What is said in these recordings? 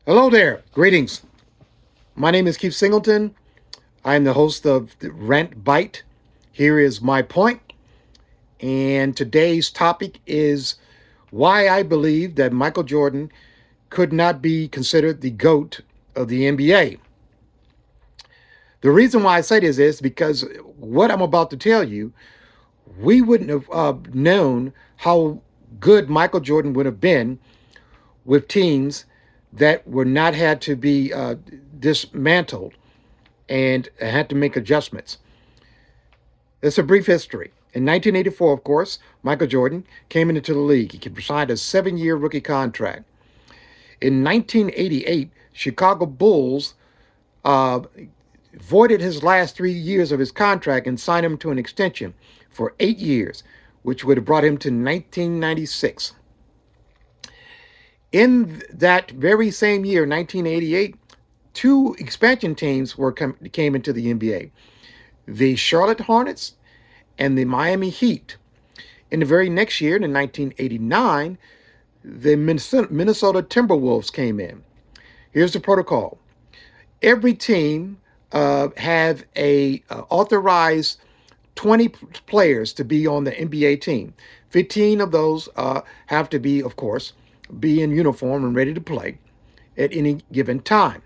Hello there. Greetings. My name is Keith Singleton. I am the host of the Rant Bite. Here is my point, and today's topic is why I believe that Michael Jordan could not be considered the GOAT of the NBA. The reason why I say this is because what I'm about to tell you, we wouldn't have known how good Michael Jordan would have been with teams that were not had to be dismantled and had to make adjustments. It's a brief history. In 1984, of course, Michael Jordan came into the league. He signed a 7-year rookie contract. In 1988, Chicago Bulls uh, voided his last 3 years of his contract and signed him to an extension for 8 years, which would have brought him to 1996. In that very same year, 1988, two expansion teams came into the NBA: the Charlotte Hornets and the Miami Heat. In the very next year, in 1989, the Minnesota Timberwolves came in. Here's the protocol. Every team have a authorized 20 players to be on the NBA team. 15 of those have to be, of course, be in uniform and ready to play at any given time.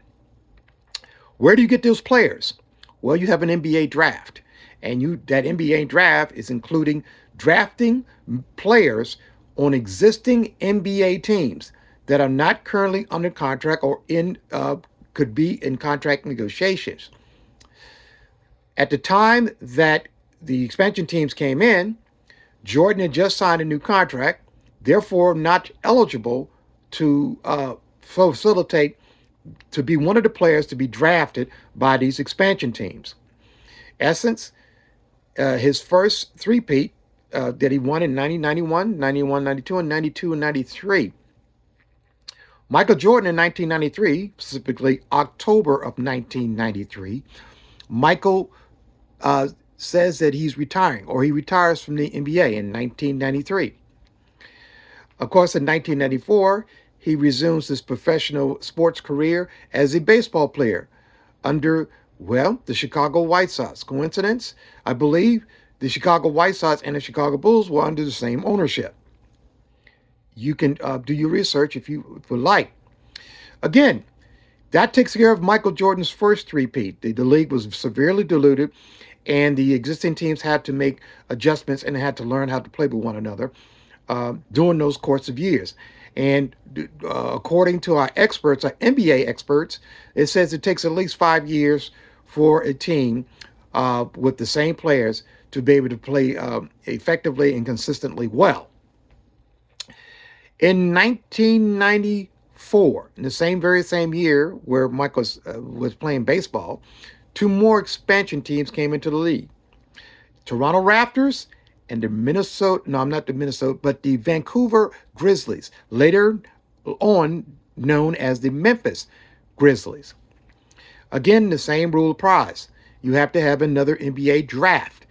Where do you get those players? Well, you have an NBA draft, and that NBA draft is including drafting players on existing NBA teams that are not currently under contract or in could be in contract negotiations. At the time that the expansion teams came in, Jordan had just signed a new contract, therefore not eligible to facilitate to be one of the players to be drafted by these expansion teams. Essence, his first three-peat that he won in 1991, 91, 92, and 92 and 93. Michael Jordan in 1993, specifically October of 1993, Michael says that he's retiring, or he retires from the NBA in 1993. Of course, in 1994, he resumes his professional sports career as a baseball player under, well, the Chicago White Sox. Coincidence? I believe the Chicago White Sox and the Chicago Bulls were under the same ownership. You can do your research if you would like. Again, that takes care of Michael Jordan's first three-peat. The league was severely diluted, and the existing teams had to make adjustments and had to learn how to play with one another during those course of years. And according to our experts, our NBA experts, it says it takes at least 5 years for a team with the same players to be able to play effectively and consistently well. In 1994, in the very same year where Michael was playing baseball, two more expansion teams came into the league: Toronto Raptors and the Vancouver Grizzlies, later on known as the Memphis Grizzlies. Again, the same rule applies. You have to have another NBA draft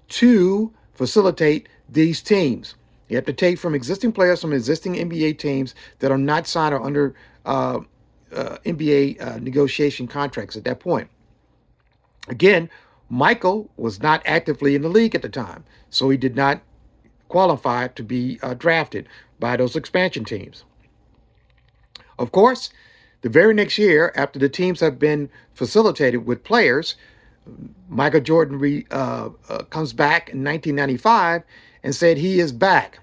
to facilitate these teams. You have to take from existing players from existing NBA teams that are not signed or under NBA negotiation contracts at that point. Again, Michael was not actively in the league at the time, so he did not qualify to be drafted by those expansion teams. Of course, the very next year, after the teams have been facilitated with players, Michael Jordan comes back in 1995 and said he is back.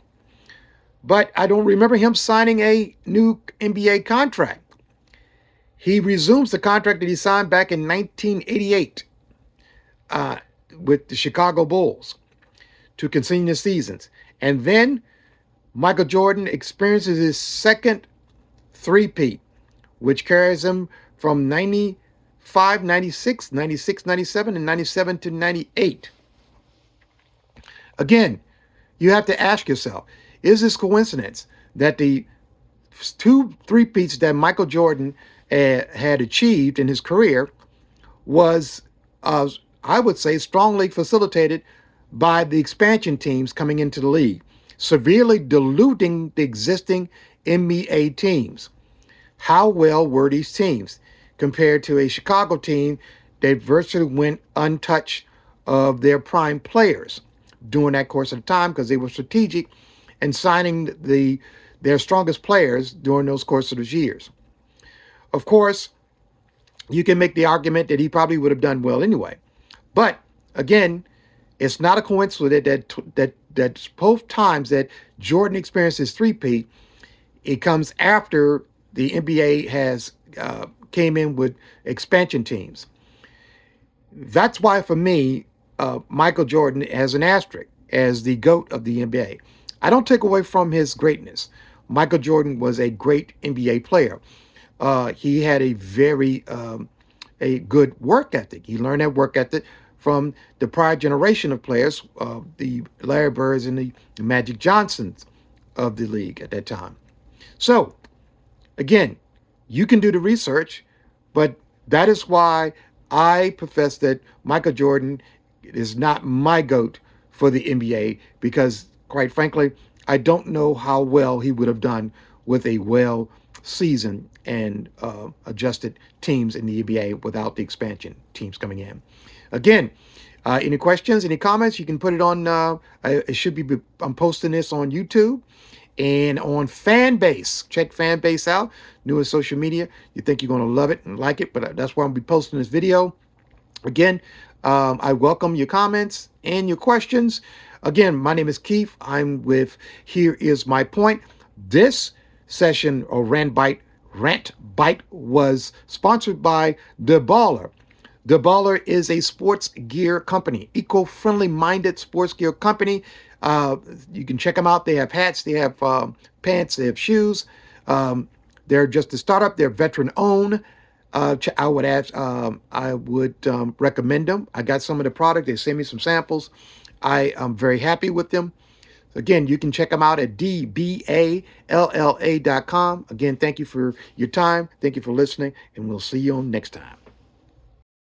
But I don't remember him signing a new NBA contract. He resumes the contract that he signed back in 1988 with the Chicago Bulls to continue the seasons. And then Michael Jordan experiences his second three-peat, which carries him from 95, 96, 96, 97, and 97 to 98. Again, you have to ask yourself, is this coincidence that the two three-peats that Michael Jordan had achieved in his career was, I would say, strongly facilitated by the expansion teams coming into the league, severely diluting the existing NBA teams? how well were these teams compared to a Chicago team that virtually went untouched of their prime players during that course of time because they were strategic and signing their strongest players during those course of those years. Of course, you can make the argument that he probably would have done well anyway. But again, it's not a coincidence that both times that Jordan experienced his three-peat, it comes after the NBA has came in with expansion teams. That's why, for me, Michael Jordan has an asterisk as the GOAT of the NBA. I don't take away from his greatness. Michael Jordan was a great NBA player. He had a good work ethic. He learned that work ethic from the prior generation of players, the Larry Birds and the Magic Johnsons of the league at that time. So, again, you can do the research, but that is why I profess that Michael Jordan is not my GOAT for the NBA because, quite frankly, I don't know how well he would have done with a well seasoned and adjusted teams in the NBA without the expansion teams coming in. Again, any questions, any comments, you can put it on, it should be, I'm posting this on YouTube and on Fanbase. Check Fanbase out, newest social media. You think you're going to love it and like it, but that's why I'm going to be posting this video. Again, I welcome your comments and your questions. Again, my name is Keith. I'm with Here Is My Point. This session or Rant Bite was sponsored by The Baller. The Baller is a sports gear company, eco-friendly minded sports gear company. You can check them out. They have hats, they have pants, they have shoes. They're just a startup. They're veteran owned. I would recommend them. I got some of the product. They sent me some samples. I am very happy with them. Again, you can check them out at dballa.com. Again, thank you for your time. Thank you for listening, and we'll see you on next time.